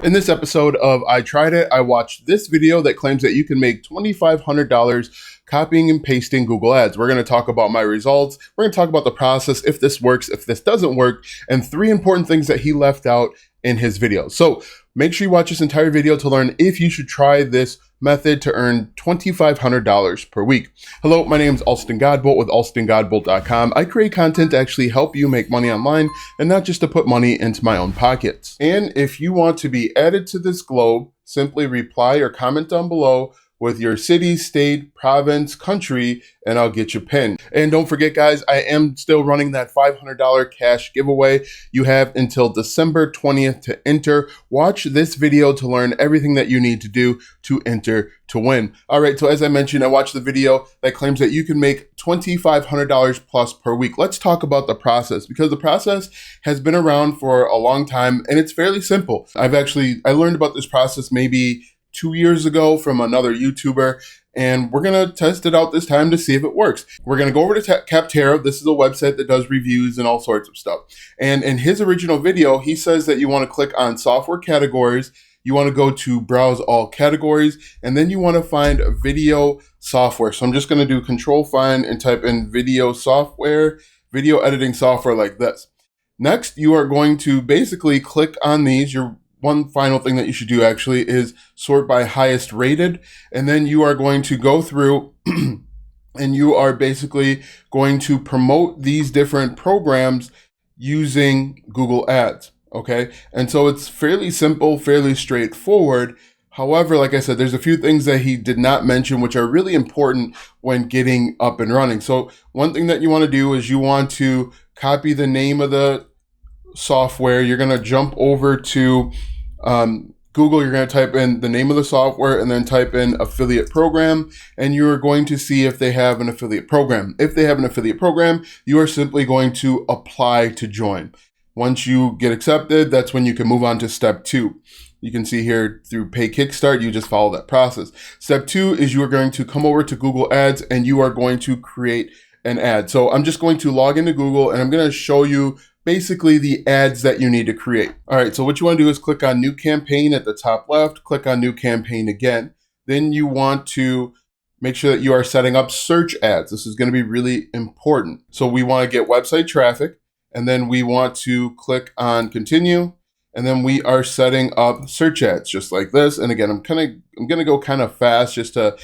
In this episode of I Tried It, I watched this video that claims that you can make $2,500 copying and pasting Google Ads. We're going to talk about my results. We're going to talk about the process, if this works, if this doesn't work, and 3 important things that he left out in his video. So make sure you watch this entire video to learn if you should try this method to earn $2,500 per week. Hello, my name is Alston Godbolt with alstongodbolt.com. I create content to actually help you make money online and not just to put money into my own pockets. And if you want to be added to this globe, simply reply or comment down below with your city, state, province, country, and I'll get you pinned. And don't forget, guys, I am still running that $500 cash giveaway. You have until December 20th to enter. Watch this video to learn everything that you need to do to enter to win. All right, so as I mentioned, I watched the video that claims that you can make $2,500 plus per week. Let's talk about the process, because the process has been around for a long time and it's fairly simple. I learned about this process maybe 2 years ago from another YouTuber, and we're going to test it out this time to see if it works. We're going to go over to Capterra. This is a website that does reviews and all sorts of stuff. And in his original video, he says that you want to click on software categories. You want to go to browse all categories, and then you want to find video software. So I'm just going to do control find and type in video software, video editing software like this. Next, you are going to basically click on these. One final thing that you should do actually is sort by highest rated. And then you are going to go through and you are basically going to promote these different programs using Google Ads. Okay. And so it's fairly simple, fairly straightforward. However, like I said, there's a few things that he did not mention, which are really important when getting up and running. So one thing that you want to do is you want to copy the name of the software. You're going to jump over to Google. You're going to type in the name of the software and then type in affiliate program, and you're going to see if they have an affiliate program. If they have an affiliate program, you are simply going to apply to join. Once you get accepted, that's when you can move on to step 2. You can see here through Pay Kickstart, you just follow that process. Step 2 is you are going to come over to Google Ads and you are going to create an ad. So I'm just going to log into Google and I'm going to show you basically the ads that you need to create. All right, so what you want to do is click on New Campaign at the top left, click on New Campaign again. Then you want to make sure that you are setting up search ads. This is going to be really important. So we want to get website traffic, and then we want to click on Continue, and then we are setting up search ads just like this. And again, I'm going to go kind of fast just to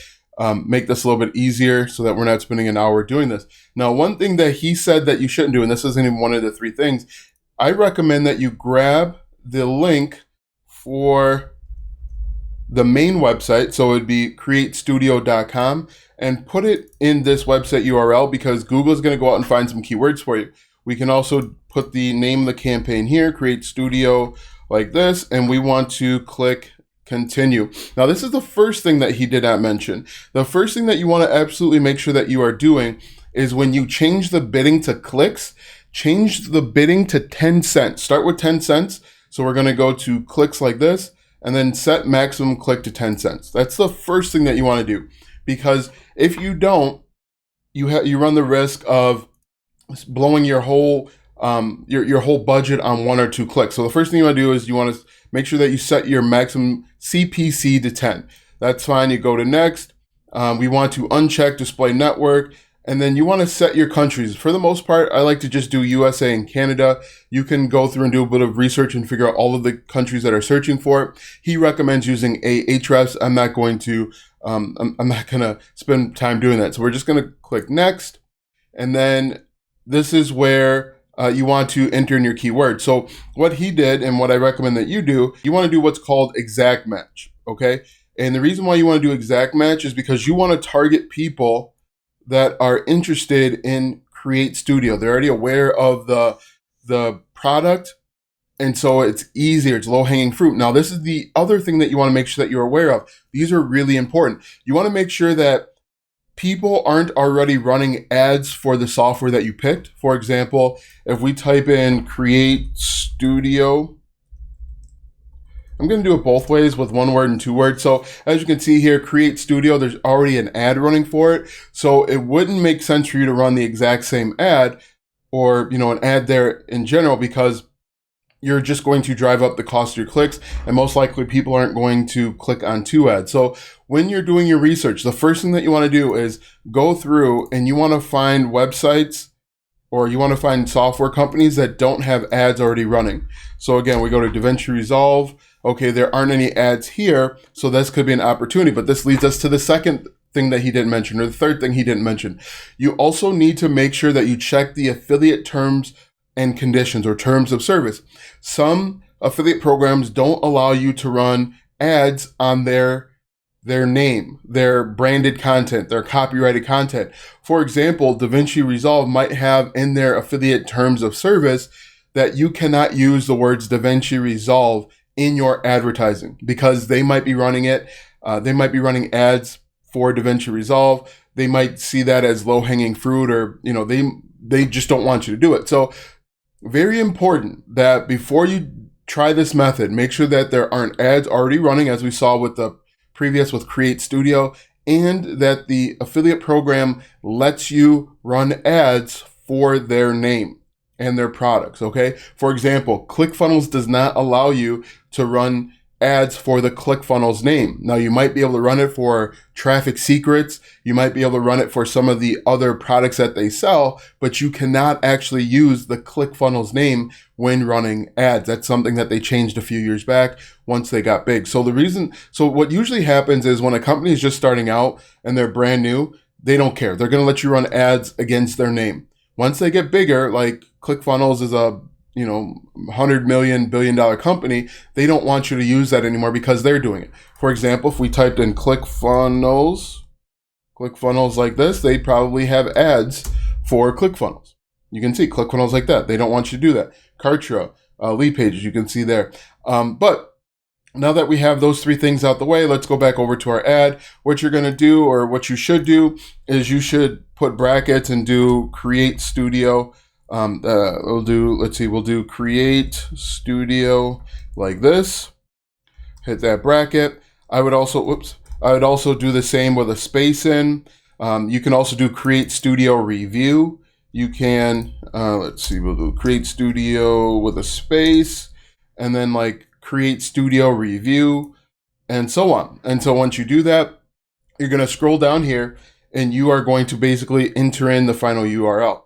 make this a little bit easier so that we're not spending an hour doing this. Now, one thing that he said that you shouldn't do, and this isn't even one of the 3 things, I recommend that you grab the link for the main website. So it'd be createstudio.com, and put it in this website URL, because Google is going to go out and find some keywords for you. We can also put the name of the campaign here, Create Studio, like this, and we want to click Continue. Now, this is the first thing that he did not mention. The first thing that you want to absolutely make sure that you are doing is when you change the bidding to clicks, change the bidding to 10 cents. Start with 10 cents. So we're going to go to clicks like this and then set maximum click to 10 cents. That's the first thing that you want to do, because if you don't, you run the risk of blowing your whole your whole budget on 1 or 2 clicks. So the first thing you want to do is you want to make sure that you set your maximum CPC to 10. That's fine. You go to next. We want to uncheck display network, and then you want to set your countries. For the most part, I like to just do USA and Canada. You can go through and do a bit of research and figure out all of the countries that are searching for it. He recommends using Ahrefs. I'm not going to spend time doing that. So we're just going to click next, and then this is where you want to enter in your keyword. So what he did, and what I recommend that you do, you want to do what's called exact match, okay? And the reason why you want to do exact match is because you want to target people that are interested in Create Studio. They're already aware of the product, and so it's easier, it's low-hanging fruit. Now, this is the other thing that you want to make sure that you're aware of. These are really important. You want to make sure that people aren't already running ads for the software that you picked. For example, if we type in Create Studio, I'm going to do it both ways, with 1 word and 2 words. So as you can see here, Create Studio, there's already an ad running for it. So it wouldn't make sense for you to run the exact same ad, or, an ad there in general, because you're just going to drive up the cost of your clicks, and most likely people aren't going to click on 2 ads. So when you're doing your research, the first thing that you want to do is go through and you want to find websites, or you want to find software companies that don't have ads already running. So again, we go to DaVinci Resolve. Okay, there aren't any ads here, so this could be an opportunity. But this leads us to the second thing that he didn't mention, or the third thing he didn't mention. You also need to make sure that you check the affiliate terms and conditions, or terms of service. Some affiliate programs don't allow you to run ads on their name, their branded content, their copyrighted content. For example, DaVinci Resolve might have in their affiliate terms of service that you cannot use the words DaVinci Resolve in your advertising, because they might be running it. They might be running ads for DaVinci Resolve. They might see that as low-hanging fruit, or they just don't want you to do it. So very important that before you try this method, make sure that there aren't ads already running, as we saw with the previous with Create Studio, and that the affiliate program lets you run ads for their name and their products, okay? For example, ClickFunnels does not allow you to run ads for the ClickFunnels name. Now, you might be able to run it for Traffic Secrets. You might be able to run it for some of the other products that they sell, but you cannot actually use the ClickFunnels name when running ads. That's something that they changed a few years back once they got big. So what usually happens is when a company is just starting out and they're brand new, they don't care. They're going to let you run ads against their name. Once they get bigger, like ClickFunnels is a $100 million, billion company, they don't want you to use that anymore because they're doing it. For example, if we typed in ClickFunnels like this, they probably have ads for ClickFunnels. You can see ClickFunnels like that. They don't want you to do that. Kartra, Lead Pages, you can see there. But now that we have those three things out the way, let's go back over to our ad. What you're going to do, or what you should do, is you should put brackets and do Create Studio. We'll do Create Studio like this. Hit that bracket. I would also do the same with a space in. You can also do Create Studio Review. You can, we'll do Create Studio with a space, and then like Create Studio Review, and so on. And so once you do that, you're going to scroll down here, and you are going to basically enter in the final URL.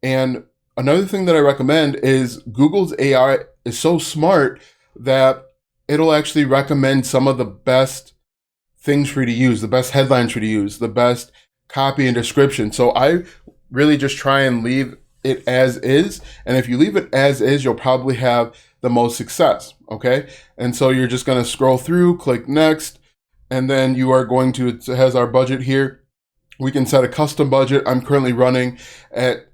And another thing that I recommend is Google's AI is so smart that it'll actually recommend some of the best things for you to use, the best headlines for you to use, the best copy and description. So I really just try and leave it as is. And if you leave it as is, you'll probably have the most success, okay? And so you're just going to scroll through, click next, and then you are going to, it has our budget here. We can set a custom budget. I'm currently running at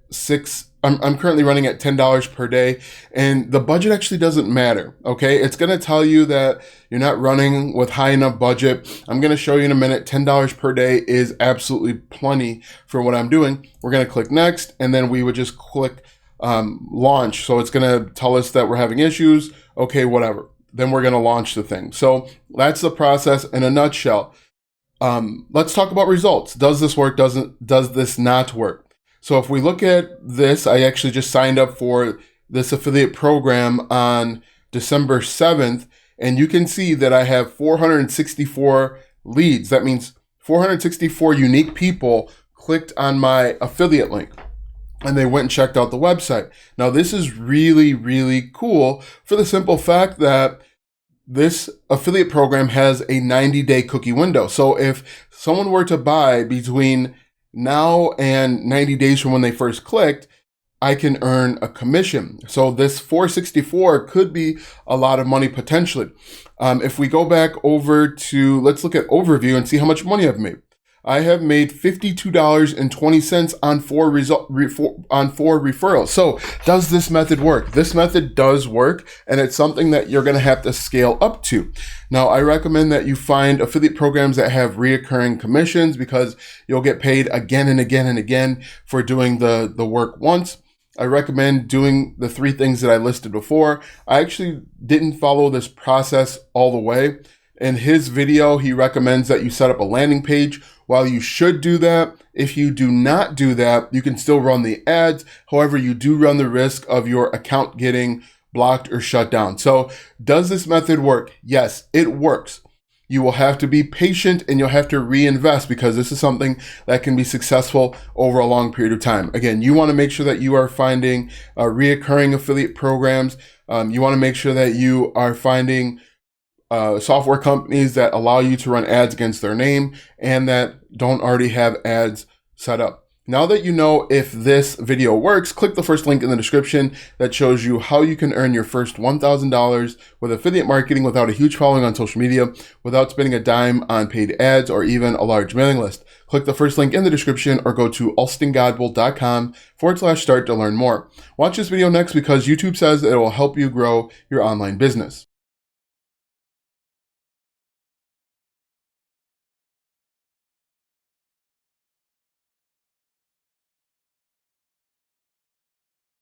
I'm currently running at $10 per day, and the budget actually doesn't matter, okay? It's going to tell you that you're not running with high enough budget. I'm going to show you in a minute. $10 per day is absolutely plenty for what I'm doing. We're going to click next, and then we would just click launch. So it's going to tell us that we're having issues. Okay, whatever. Then we're going to launch the thing. So that's the process in a nutshell. Let's talk about results. Does this work? Does this not work? So if we look at this, I actually just signed up for this affiliate program on December 7th, and you can see that I have 464 leads. That means 464 unique people clicked on my affiliate link, and they went and checked out the website. Now, this is really, really cool for the simple fact that this affiliate program has a 90-day cookie window. So if someone were to buy between now and 90 days from when they first clicked, I can earn a commission. So this 464 could be a lot of money potentially. If we go back over to, let's look at overview and see how much money I've made. I have made $52.20 on four referrals. So does this method work? This method does work, and it's something that you're going to have to scale up to. Now, I recommend that you find affiliate programs that have reoccurring commissions, because you'll get paid again and again and again for doing the work once. I recommend doing the three things that I listed before. I actually didn't follow this process all the way. In his video, he recommends that you set up a landing page. While you should do that, if you do not do that, you can still run the ads. However, you do run the risk of your account getting blocked, or shut down. So does this method work? Yes, it works. You will have to be patient and you'll have to reinvest because this is something that can be successful over a long period of time. Again, you want to make sure that you are finding reoccurring affiliate programs. You want to make sure that you are finding software companies that allow you to run ads against their name and that don't already have ads set up. Now that you know if this video works, click the first link in the description that shows you how you can earn your first $1,000 with affiliate marketing without a huge following on social media, without spending a dime on paid ads or even a large mailing list. Click the first link in the description or go to alstongodbold.com/start to learn more. Watch this video next because YouTube says it will help you grow your online business.